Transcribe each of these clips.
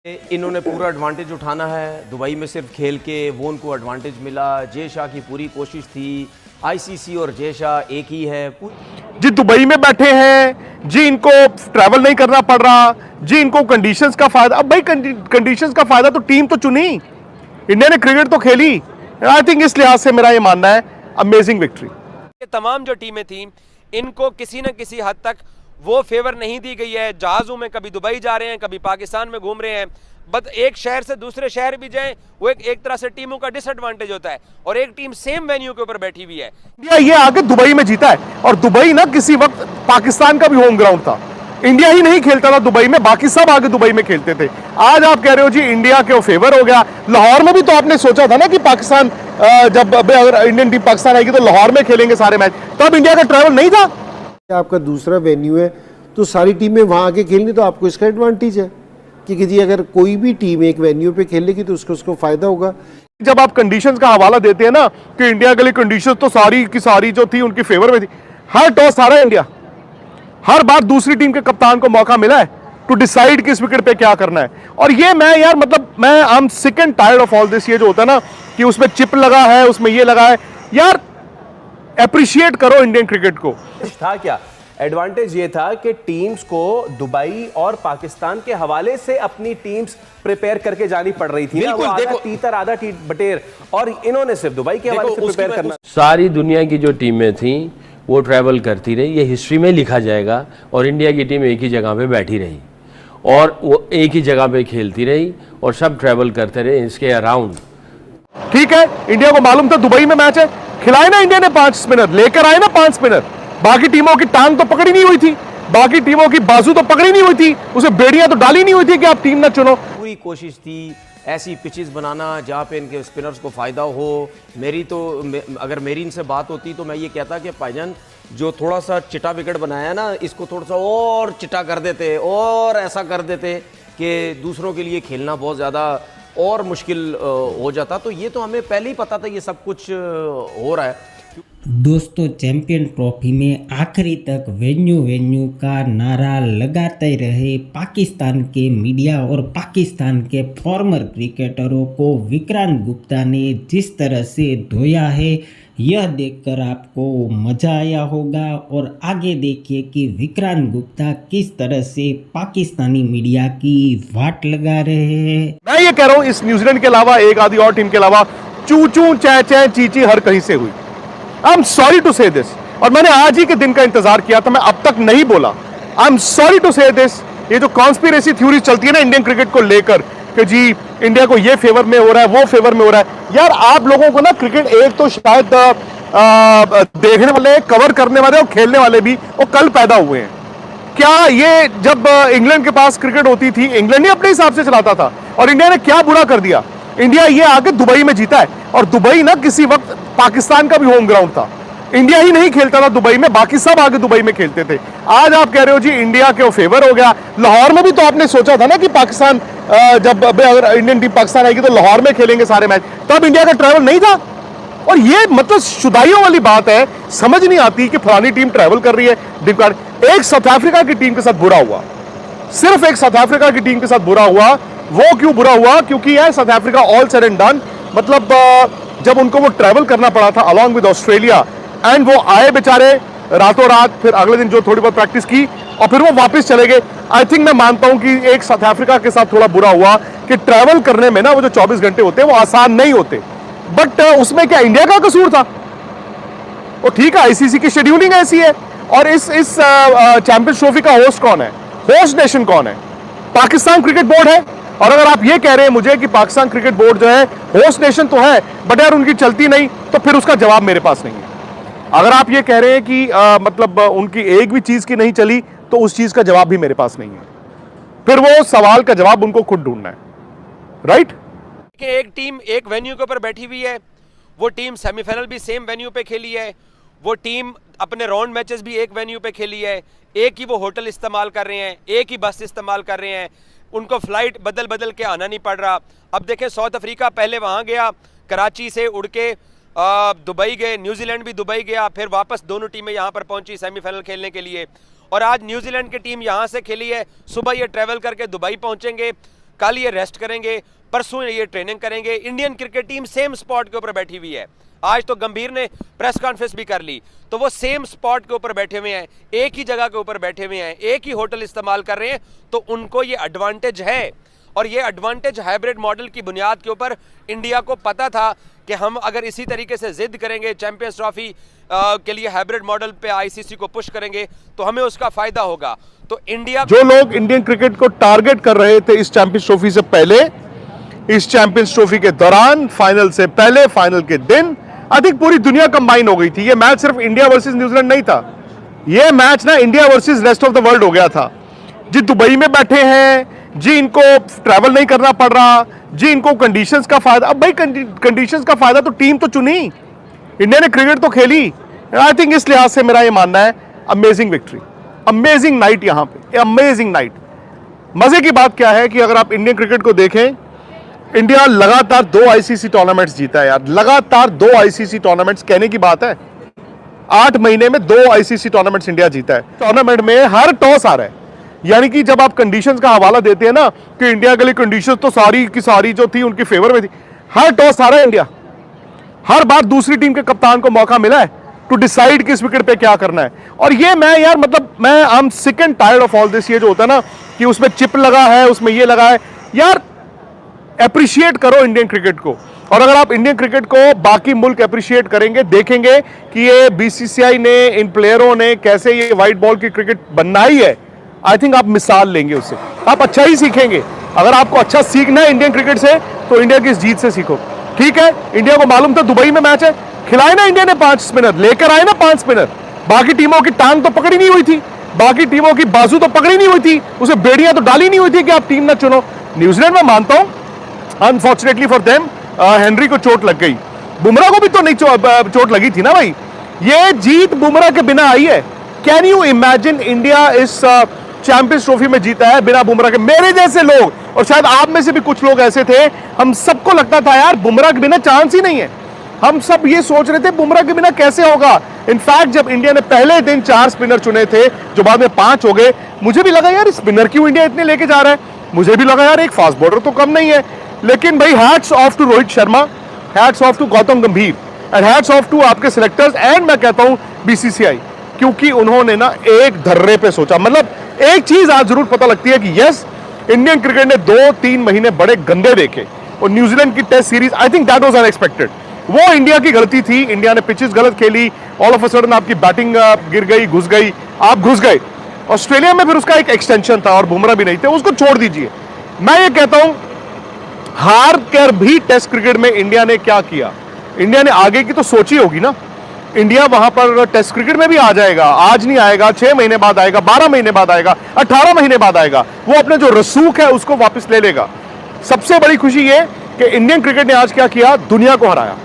इन्होंने पूरा एडवांटेज उठाना है। दुबई में सिर्फ खेल के वो उनको एडवांटेज मिला। जय शाह की पूरी कोशिश थी। आईसीसी और जय शाह एक ही है जी। दुबई में बैठे हैं जी, इनको ट्रैवल नहीं करना पड़ रहा जी, इनको कंडीशंस का फायदा। अब भाई कंडीशंस का फायदा तो टीम तो चुनी, इंडिया ने क्रिकेट तो खेली। आई थिंक इस लिहाज से मेरा ये मानना है अमेजिंग विक्ट्री। तमाम जो टीमें थी इनको किसी न किसी हद तक वो फेवर नहीं दी गई है। जहाज़ों में कभी दुबई जा रहे हैं, कभी पाकिस्तान में घूम रहे हैं। बट एक शहर से दूसरे शहर भी जाएं, वो एक तरह से टीमों का डिसएडवांटेज होता है। और एक टीम सेम वेन्यू के ऊपर बैठी हुई है। इंडिया ये आगे दुबई में जीता है, और दुबई ना किसी वक्त पाकिस्तान का भी होम ग्राउंड था। इंडिया ही नहीं खेलता था दुबई में, बाकी सब आगे दुबई में खेलते थे। आज आप कह रहे हो जी इंडिया के फेवर हो गया। लाहौर में भी तो आपने सोचा था ना कि पाकिस्तान जब अगर इंडियन टीम पाकिस्तान आएगी तो लाहौर में खेलेंगे सारे मैच, तब इंडिया का ट्रैवल नहीं था। आपका दूसरा वेन्यू है तो सारी टीमें वहां आके खेलनी, तो आपको इसका एडवांटेज है कि जी अगर कोई भी टीम एक वेन्यू पे खेलेगी तो उसको फायदा होगा। जब आप कंडीशंस का हवाला देते हैं ना कि इंडिया के लिए कंडीशंस तो सारी की सारी जो थी उनकी फेवर में थी। हर टॉस हारा इंडिया, हर बार दूसरी टीम के कप्तान को मौका मिला है टू डिसाइड किस विकेट पे क्या करना है। और ये मैं यार मतलब मैं I am sick and tired of all this. ये जो होता है ना कि उसमें चिप लगा है, उसमें ये लगा है, यार एप्रिशिएट करो इंडियन क्रिकेट को। था क्या एडवांटेज ये था कि टीम्स को दुबई और पाकिस्तान के हवाले से अपनी टीम्स प्रिपेयर करके जानी पड़ रही थी। बिल्कुल, आधा तीतर आधा बटेर, और इन्होंने सिर्फ दुबई के हवाले से प्रिपेयर करना। सारी दुनिया की जो टीमें थी वो ट्रैवल करती रही, ये हिस्ट्री में लिखा जाएगा। और इंडिया की टीम एक ही जगह पे बैठी रही और वो एक ही जगह पे खेलती रही और सब ट्रैवल करते रहे इसके अराउंड। ठीक है, इंडिया को मालूम था दुबई में मैच है, खिलाए ना इंडिया ने 5 स्पिनर, लेकर आए ना 5 स्पिनर। बाकी टीमों की टांग तो पकड़ी नहीं हुई थी, बाकी टीमों की बाजू तो पकड़ी नहीं हुई थी, उसे बेड़ियां तो डाली नहीं हुई थी कि आप टीम ना चुनो। पूरी कोशिश थी ऐसी पिचेस बनाना जहां पे इनके स्पिनर्स को फायदा हो। अगर मेरी इनसे बात होती तो मैं ये कहता कि भाईजान जो थोड़ा सा चिटा विकेट बनाया ना, इसको थोड़ा सा और चिटा कर देते और ऐसा कर देते कि दूसरों के लिए खेलना बहुत ज़्यादा और मुश्किल हो जाता। तो ये तो हमें पहले ही पता था ये सब कुछ हो रहा है। दोस्तों, चैंपियन ट्रॉफी में आखिरी तक वेन्यू का नारा लगाते रहे पाकिस्तान के मीडिया और पाकिस्तान के फॉर्मर क्रिकेटरों को विक्रांत गुप्ता ने जिस तरह से धोया है, यह देखकर आपको मज़ा आया होगा। और आगे देखिए कि विक्रांत गुप्ता किस तरह से पाकिस्तानी मीडिया की वाट लगा रहे हैं। मैं ये कह रहा हूँ इस न्यूजीलैंड के अलावा एक आधी और टीम के अलावा चू चू चे चे चीची हर कहीं से हुई। आई एम सॉरी टू से दिस, और मैंने आज ही के दिन का इंतजार किया था, मैं अब तक नहीं बोला। आई एम सॉरी टू से दिस। ये जो कॉन्स्पिरेसी थ्योरी चलती है ना इंडियन क्रिकेट को लेकर कि जी इंडिया को ये फेवर में हो रहा है, वो फेवर में हो रहा है, यार आप लोगों को ना क्रिकेट एक तो शायद देखने वाले, कवर करने वाले और खेलने वाले भी वो कल पैदा हुए हैं। क्या ये जब इंग्लैंड के पास क्रिकेट होती थी, इंग्लैंड ही अपने हिसाब से चलाता था, और इंडिया ने क्या बुरा कर दिया। इंडिया ये आगे दुबई में जीता है, और दुबई ना किसी वक्त पाकिस्तान का भी होम ग्राउंड था। इंडिया ही नहीं खेलता था दुबई में, बाकी सब आगे दुबई में खेलते थे। आज आप कह रहे हो जी इंडिया के फेवर हो गया। लाहौर में भी तो आपने सोचा था ना कि पाकिस्तान जब अगर इंडियन टीम पाकिस्तान आएगी तो लाहौर में खेलेंगे सारे मैच, तब इंडिया का ट्रैवल नहीं था। और ये मतलब शुदाइयों वाली बात है, समझ नहीं आती कि फलानी टीम ट्रैवल कर रही है। एक साउथ अफ्रीका की टीम के साथ बुरा हुआ, सिर्फ एक साउथ अफ्रीका की टीम के साथ बुरा हुआ। वो क्यों बुरा हुआ? क्योंकि यार south Africa all said and done, मतलब जब उनको वो ट्रैवल करना पड़ा था अलॉन्ग विद ऑस्ट्रेलिया, एंड वो आए बेचारे रातों रात, फिर अगले दिन जो थोड़ी बहुत प्रैक्टिस की और फिर वो वापस चले गए। आई थिंक मैं मानता हूं कि एक साउथ अफ्रीका के साथ थोड़ा बुरा हुआ कि ट्रैवल करने में ना वो जो 24 घंटे होते हैं वो आसान नहीं होते। बट उसमें क्या इंडिया का कसूर था? वो ठीक है, आईसीसी की शेड्यूलिंग ऐसी है। और इस चैंपियंस ट्रॉफी का होस्ट कौन है? होस्ट नेशन कौन है? पाकिस्तान क्रिकेट बोर्ड है। और अगर आप ये कह रहे हैं मुझे कि पाकिस्तान क्रिकेट बोर्ड जो है होस्ट नेशन तो है, बट यार उनकी चलती नहीं, तो फिर उसका जवाब मेरे पास नहीं है। अगर आप ये कह रहे हैं कि मतलब उनकी एक भी चीज की नहीं चली, तो उस चीज का जवाब भी मेरे पास नहीं है। फिर वो सवाल का जवाब उनको खुद ढूंढना है, राइट? एक टीम एक वेन्यू के ऊपर बैठी हुई है, वो टीम सेमीफाइनल भी सेम वेन्यू पे खेली है, वो टीम अपने राउंड मैचेस भी एक वेन्यू पे खेली है, एक ही वो होटल इस्तेमाल कर रहे हैं, एक ही बस इस्तेमाल कर रहे हैं, उनको फ्लाइट बदल बदल के आना नहीं पड़ रहा। अब देखें साउथ अफ्रीका पहले वहाँ गया, कराची से उड़ के दुबई गए, न्यूजीलैंड भी दुबई गया, फिर वापस दोनों टीमें यहाँ पर पहुँची सेमीफाइनल खेलने के लिए। और आज न्यूजीलैंड की टीम यहाँ से खेली है, सुबह ये ट्रैवल करके दुबई पहुँचेंगे, कल ये रेस्ट करेंगे, परसों ये ट्रेनिंग करेंगे। Indian cricket team same spot के ऊपर बैठी हुई है। आज तो गंभीर ने प्रेस कॉन्फ्रेंस भी कर ली, तो वो सेम स्पॉट के ऊपर बैठे हुए हैं, एक ही जगह के ऊपर बैठे हुए हैं, एक ही होटल इस्तेमाल कर रहे हैं। तो उनको ये एडवांटेज है, और ये एडवांटेज हाइब्रिड मॉडल की बुनियाद के ऊपर इंडिया को पता था कि हम अगर इसी तरीके से जिद करेंगे चैंपियंस ट्रॉफी के लिए हाइब्रिड मॉडल पे आईसीसी को पुश करेंगे तो हमें उसका फायदा होगा। तो इंडिया जो लोग इंडियन क्रिकेट को टारगेट कर रहे थे इस चैंपियंस ट्रॉफी से पहले, इस चैंपियंस ट्रॉफी के दौरान, फाइनल से पहले, फाइनल के दिन, आई थिंक पूरी दुनिया कंबाइन हो गई थी। ये मैच सिर्फ इंडिया वर्सेस न्यूजीलैंड नहीं था, ये मैच ना India versus rest of the world हो गया था। जी दुबई में बैठे हैं, जी इनको ट्रैवल नहीं करना पड़ रहा, जी इनको कंडीशंस का फायदा। अब भाई कंडीशंस का फायदा तो टीम तो चुनी, इंडिया ने क्रिकेट तो खेली। आई थिंक इस लिहाज से मेरा ये मानना है अमेजिंग विक्ट्री, अमेजिंग नाइट, यहां पे अमेजिंग नाइट। मजे की बात क्या है कि अगर आप इंडियन क्रिकेट को देखें, इंडिया लगातार 2 आईसीसी टूर्नामेंट्स जीता है यार, लगातार 2 आईसीसी टूर्नामेंट्स, कहने की बात है। 8 महीने में 2 आईसीसी टूर्नामेंट्स इंडिया जीता है। टूर्नामेंट में हर टॉस आ रहा है, यानी कि जब आप कंडीशंस का हवाला देते हैं ना कि इंडिया के लिए कंडीशंस तो सारी की सारी जो थी उनकी फेवर में थी, हर टॉस आ रहा है इंडिया। हर बार दूसरी टीम के कप्तान को मौका मिला है टू डिसाइड किस विकेट पे क्या करना है। और ये मैं यार मतलब मैं I am sick and tired of all this. ये जो होता है ना कि उसमें चिप लगा है, उसमें ये लगा है, यार अप्रिशिएट करो इंडियन क्रिकेट को। और अगर आप इंडियन क्रिकेट को बाकी मुल्क अप्रिशिएट करेंगे, देखेंगे कि ये बीसीसीआई ने, इन प्लेयरों ने कैसे ये व्हाइट बॉल की क्रिकेट बनाई है, आई थिंक आप मिसाल लेंगे उससे, आप अच्छा ही सीखेंगे। अगर आपको अच्छा सीखना है इंडियन क्रिकेट से तो इंडिया की इस जीत से सीखो। ठीक है, इंडिया को मालूम था दुबई में मैच है, खिलाए ना इंडिया ने 5 स्पिनर, लेकर आए ना 5 स्पिनर। बाकी टीमों की टांग तो पकड़ी नहीं हुई थी, बाकी टीमों की बाजू तो पकड़ी नहीं हुई थी, उसे बेड़ियां तो डाली नहीं हुई थी कि आप टीम ना चुनो। न्यूजीलैंड में मानता हूं, अनफॉर्चुनेटली फॉर देम हेनरी को चोट लग गई, बुमराह को भी तो नहीं चोट लगी थी ना भाई। ये जीत बुमराह के बिना आई है। कैन यू इमेजिन इंडिया इस चैंपियंस ट्रॉफी में जीता है बिना बुमराह के। मेरे जैसे लोग, और शायद आप में से भी कुछ लोग ऐसे थे, हम सबको लगता था यार बुमराह के बिना चांस ही नहीं है। हम सब ये सोच रहे थे बुमराह के बिना कैसे होगा। इनफैक्ट जब इंडिया ने पहले दिन 4 स्पिनर चुने थे जो बाद में 5 हो गए, मुझे भी लगा यार स्पिनर क्यों इंडिया इतने लेके जा रहा है। मुझे भी लगा यार एक फास्ट बॉलर तो कम नहीं है। लेकिन भाई hats off to Rohit Sharma, hats off to Gautam Gambhir, and hats off to आपके सिलेक्टर्स, एंड मैं कहता हूं बीसीसीआई, क्योंकि उन्होंने ना एक धर्रे पे सोचा। मतलब एक चीज आज जरूर पता लगती है कि यस, इंडियन क्रिकेट ने 2-3 महीने बड़े गंदे देखे, और न्यूजीलैंड की test series, I think that was unexpected. वो इंडिया की गलती थी, इंडिया ने पिचेस गलत खेली, ऑल ऑफ अ सडन आपकी बैटिंग गिर गई, घुस गई, आप घुस गए। ऑस्ट्रेलिया में फिर उसका एक एक्सटेंशन था और बुमराह भी नहीं थे, उसको छोड़ दीजिए। मैं ये कहता हूं हार कर भी टेस्ट क्रिकेट में इंडिया ने क्या किया, इंडिया ने आगे की तो सोची होगी ना। इंडिया वहां पर टेस्ट क्रिकेट में भी आ जाएगा, आज नहीं आएगा, 6 महीने बाद आएगा, 12 महीने बाद आएगा, 18 महीने बाद आएगा, वो अपने जो रसूख है उसको वापस ले लेगा। सबसे बड़ी खुशी ये कि इंडियन क्रिकेट ने आज क्या किया, दुनिया को हराया।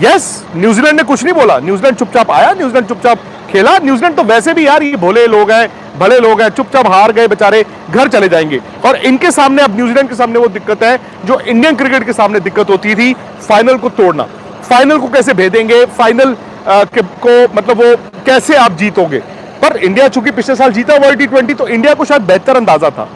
यस, न्यूजीलैंड ने कुछ नहीं बोला, न्यूजीलैंड चुपचाप आया, न्यूजीलैंड चुपचाप खेला। न्यूजीलैंड तो वैसे भी यार ये भोले लोग हैं, भले लोग हैं, चुपचाप हार गए बेचारे, घर चले जाएंगे। और इनके सामने अब न्यूजीलैंड के सामने वो दिक्कत है जो इंडियन क्रिकेट के सामने दिक्कत होती थी, फाइनल को तोड़ना। फाइनल को कैसे भेदेंगे, फाइनल को मतलब वो कैसे आप जीतोगे। पर इंडिया चूंकि पिछले साल जीता वर्ल्ड T20, तो इंडिया को शायद बेहतर अंदाजा था